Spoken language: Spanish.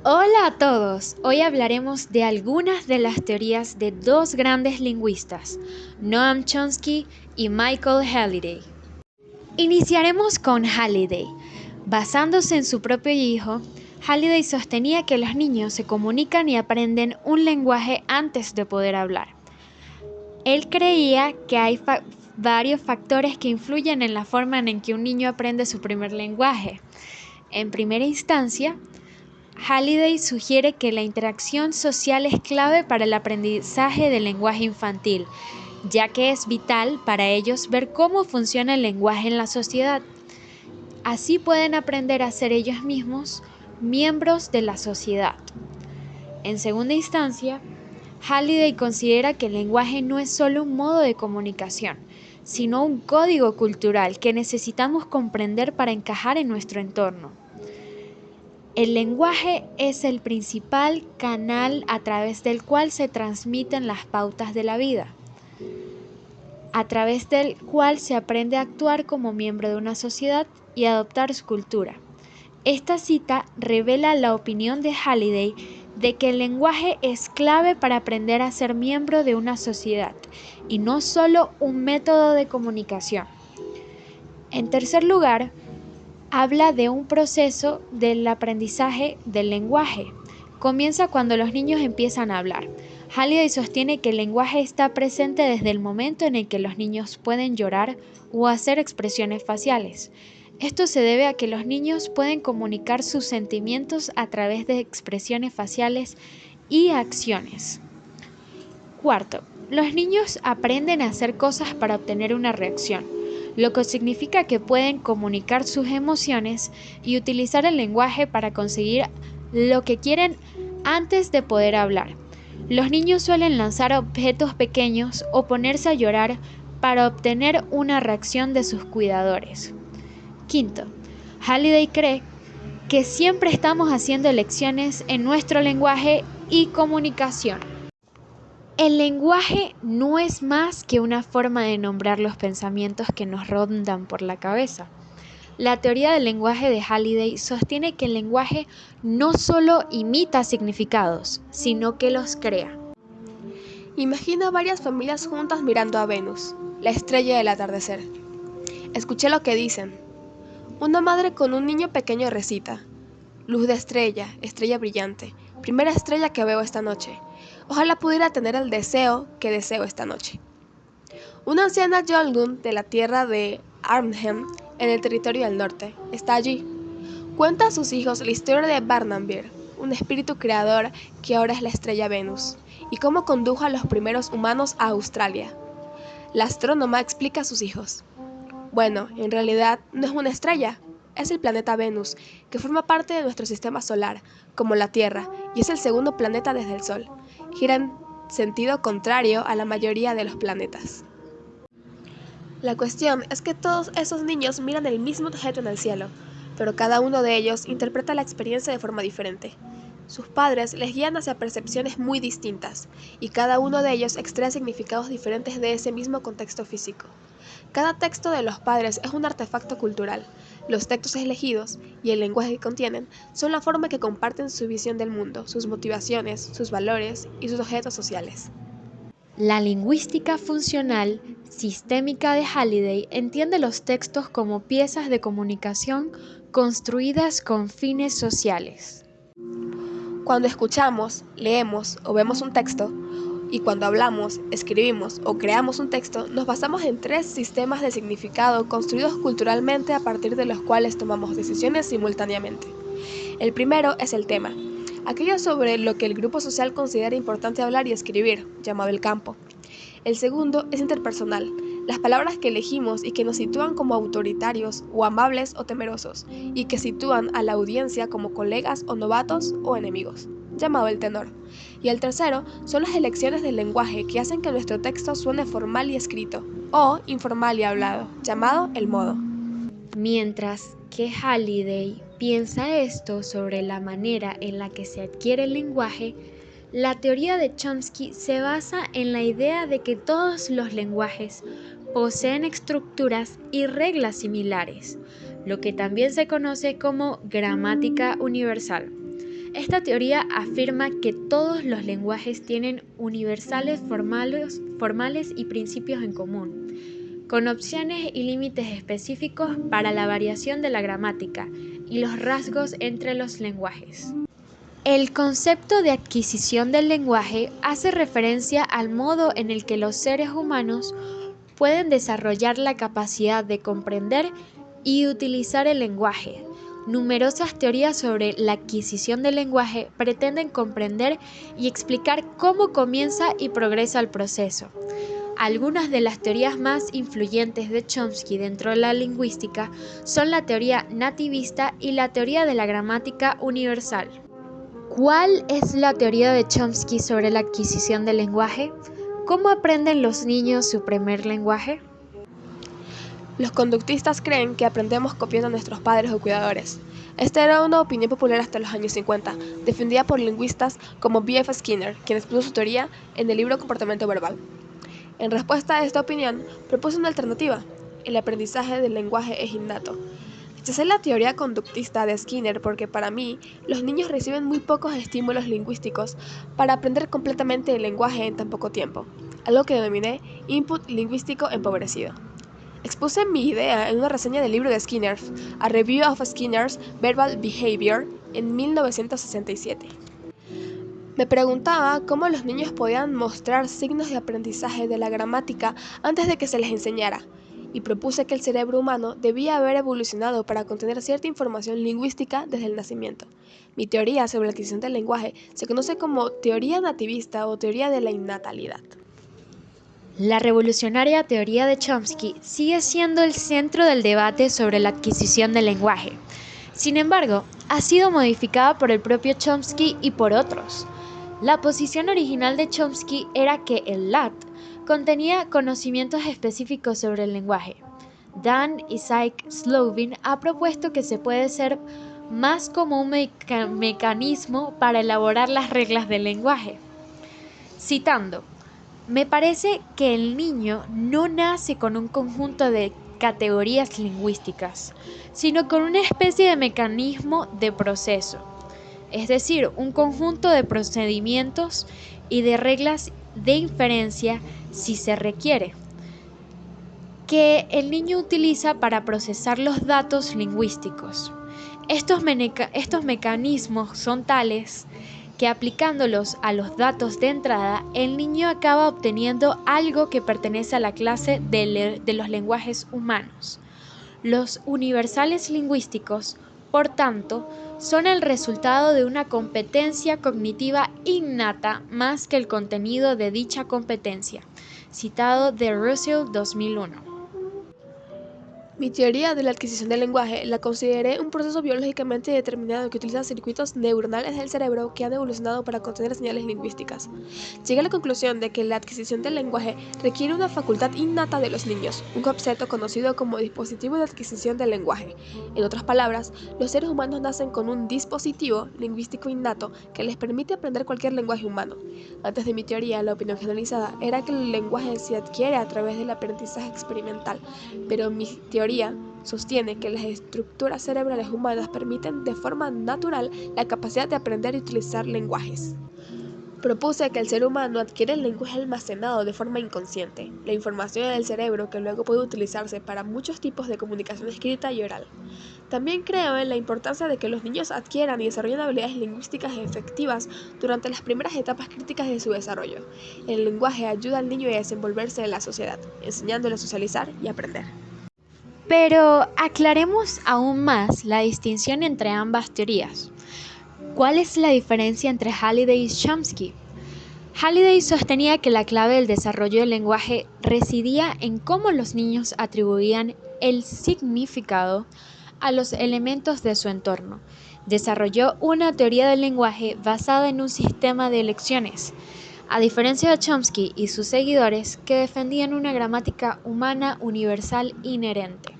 Hola a todos, hoy hablaremos de algunas de las teorías de dos grandes lingüistas, Noam Chomsky y Michael Halliday. Iniciaremos con Halliday. Basándose en su propio hijo, Halliday sostenía que los niños se comunican y aprenden un lenguaje antes de poder hablar. Él creía que hay varios factores que influyen en la forma en que un niño aprende su primer lenguaje. En primera instancia, Halliday sugiere que la interacción social es clave para el aprendizaje del lenguaje infantil, ya que es vital para ellos ver cómo funciona el lenguaje en la sociedad. Así pueden aprender a ser ellos mismos miembros de la sociedad. En segunda instancia, Halliday considera que el lenguaje no es solo un modo de comunicación, sino un código cultural que necesitamos comprender para encajar en nuestro entorno. El lenguaje es el principal canal a través del cual se transmiten las pautas de la vida, a través del cual se aprende a actuar como miembro de una sociedad y adoptar su cultura. Esta cita revela la opinión de Halliday de que el lenguaje es clave para aprender a ser miembro de una sociedad y no solo un método de comunicación. En tercer lugar, habla de un proceso del aprendizaje del lenguaje. Comienza cuando los niños empiezan a hablar. Halliday sostiene que el lenguaje está presente desde el momento en el que los niños pueden llorar o hacer expresiones faciales. Esto se debe a que los niños pueden comunicar sus sentimientos a través de expresiones faciales y acciones. Cuarto, los niños aprenden a hacer cosas para obtener una reacción, lo que significa que pueden comunicar sus emociones y utilizar el lenguaje para conseguir lo que quieren antes de poder hablar. Los niños suelen lanzar objetos pequeños o ponerse a llorar para obtener una reacción de sus cuidadores. Quinto, Halliday cree que siempre estamos haciendo elecciones en nuestro lenguaje y comunicación. El lenguaje no es más que una forma de nombrar los pensamientos que nos rondan por la cabeza. La teoría del lenguaje de Halliday sostiene que el lenguaje no solo imita significados, sino que los crea. Imagina varias familias juntas mirando a Venus, la estrella del atardecer. Escuché lo que dicen. Una madre con un niño pequeño recita: luz de estrella, estrella brillante, primera estrella que veo esta noche. Ojalá pudiera tener el deseo que deseo esta noche. Una anciana Jolgun de la tierra de Arnhem, en el territorio del norte, está allí. Cuenta a sus hijos la historia de Barnabir, un espíritu creador que ahora es la estrella Venus, y cómo condujo a los primeros humanos a Australia. La astrónoma explica a sus hijos: bueno, en realidad no es una estrella, es el planeta Venus, que forma parte de nuestro sistema solar, como la Tierra, y es el segundo planeta desde el Sol. Gira en sentido contrario a la mayoría de los planetas. La cuestión es que todos esos niños miran el mismo objeto en el cielo, pero cada uno de ellos interpreta la experiencia de forma diferente. Sus padres les guían hacia percepciones muy distintas, y cada uno de ellos extrae significados diferentes de ese mismo contexto físico. Cada texto de los padres es un artefacto cultural. Los textos elegidos y el lenguaje que contienen son la forma que comparten su visión del mundo, sus motivaciones, sus valores y sus objetos sociales. La lingüística funcional sistémica de Halliday entiende los textos como piezas de comunicación construidas con fines sociales. Cuando escuchamos, leemos o vemos un texto, y cuando hablamos, escribimos o creamos un texto, nos basamos en tres sistemas de significado construidos culturalmente a partir de los cuales tomamos decisiones simultáneamente. El primero es el tema, aquello sobre lo que el grupo social considera importante hablar y escribir, llamado el campo. El segundo es interpersonal, las palabras que elegimos y que nos sitúan como autoritarios o amables o temerosos, y que sitúan a la audiencia como colegas o novatos o enemigos, llamado el tenor. Y el tercero son las elecciones del lenguaje que hacen que nuestro texto suene formal y escrito, o informal y hablado, llamado el modo. Mientras que Halliday piensa esto sobre la manera en la que se adquiere el lenguaje, la teoría de Chomsky se basa en la idea de que todos los lenguajes poseen estructuras y reglas similares, lo que también se conoce como gramática universal. Esta teoría afirma que todos los lenguajes tienen universales formales y principios en común, con opciones y límites específicos para la variación de la gramática y los rasgos entre los lenguajes. El concepto de adquisición del lenguaje hace referencia al modo en el que los seres humanos pueden desarrollar la capacidad de comprender y utilizar el lenguaje. Numerosas teorías sobre la adquisición del lenguaje pretenden comprender y explicar cómo comienza y progresa el proceso. Algunas de las teorías más influyentes de Chomsky dentro de la lingüística son la teoría nativista y la teoría de la gramática universal. ¿Cuál es la teoría de Chomsky sobre la adquisición del lenguaje? ¿Cómo aprenden los niños su primer lenguaje? Los conductistas creen que aprendemos copiando a nuestros padres o cuidadores. Esta era una opinión popular hasta los años 50, defendida por lingüistas como B.F. Skinner, quien expuso su teoría en el libro Comportamiento Verbal. En respuesta a esta opinión, propuso una alternativa: el aprendizaje del lenguaje es innato. Rechacé la teoría conductista de Skinner porque para mí, los niños reciben muy pocos estímulos lingüísticos para aprender completamente el lenguaje en tan poco tiempo, algo que denominé input lingüístico empobrecido. Expuse mi idea en una reseña del libro de Skinner, A Review of Skinner's Verbal Behavior, en 1967. Me preguntaba cómo los niños podían mostrar signos de aprendizaje de la gramática antes de que se les enseñara, y propuse que el cerebro humano debía haber evolucionado para contener cierta información lingüística desde el nacimiento. Mi teoría sobre la adquisición del lenguaje se conoce como teoría nativista o teoría de la innatalidad. La revolucionaria teoría de Chomsky sigue siendo el centro del debate sobre la adquisición del lenguaje. Sin embargo, ha sido modificada por el propio Chomsky y por otros. La posición original de Chomsky era que el LAT contenía conocimientos específicos sobre el lenguaje. Dan Isaac Slovin ha propuesto que se puede ser más como un mecanismo para elaborar las reglas del lenguaje. Citando: me parece que el niño no nace con un conjunto de categorías lingüísticas, sino con una especie de mecanismo de proceso, es decir, un conjunto de procedimientos y de reglas de inferencia, si se requiere, que el niño utiliza para procesar los datos lingüísticos. Estos mecanismos son tales que aplicándolos a los datos de entrada, el niño acaba obteniendo algo que pertenece a la clase de los lenguajes humanos. Los universales lingüísticos, por tanto, son el resultado de una competencia cognitiva innata más que el contenido de dicha competencia. Citado de Russell 2001. Mi teoría de la adquisición del lenguaje la consideré un proceso biológicamente determinado que utiliza circuitos neuronales del cerebro que han evolucionado para contener señales lingüísticas. Llegué a la conclusión de que la adquisición del lenguaje requiere una facultad innata de los niños, un concepto conocido como dispositivo de adquisición del lenguaje. En otras palabras, los seres humanos nacen con un dispositivo lingüístico innato que les permite aprender cualquier lenguaje humano. Antes de mi teoría, la opinión generalizada era que el lenguaje se adquiere a través del aprendizaje experimental, pero mi teoría sostiene que las estructuras cerebrales humanas permiten de forma natural la capacidad de aprender y utilizar lenguajes. Propuse que el ser humano adquiere el lenguaje almacenado de forma inconsciente, la información del cerebro que luego puede utilizarse para muchos tipos de comunicación escrita y oral. También creo en la importancia de que los niños adquieran y desarrollen habilidades lingüísticas efectivas durante las primeras etapas críticas de su desarrollo. El lenguaje ayuda al niño a desenvolverse en la sociedad, enseñándole a socializar y aprender. Pero aclaremos aún más la distinción entre ambas teorías. ¿Cuál es la diferencia entre Halliday y Chomsky? Halliday sostenía que la clave del desarrollo del lenguaje residía en cómo los niños atribuían el significado a los elementos de su entorno. Desarrolló una teoría del lenguaje basada en un sistema de elecciones, a diferencia de Chomsky y sus seguidores que defendían una gramática humana universal inherente.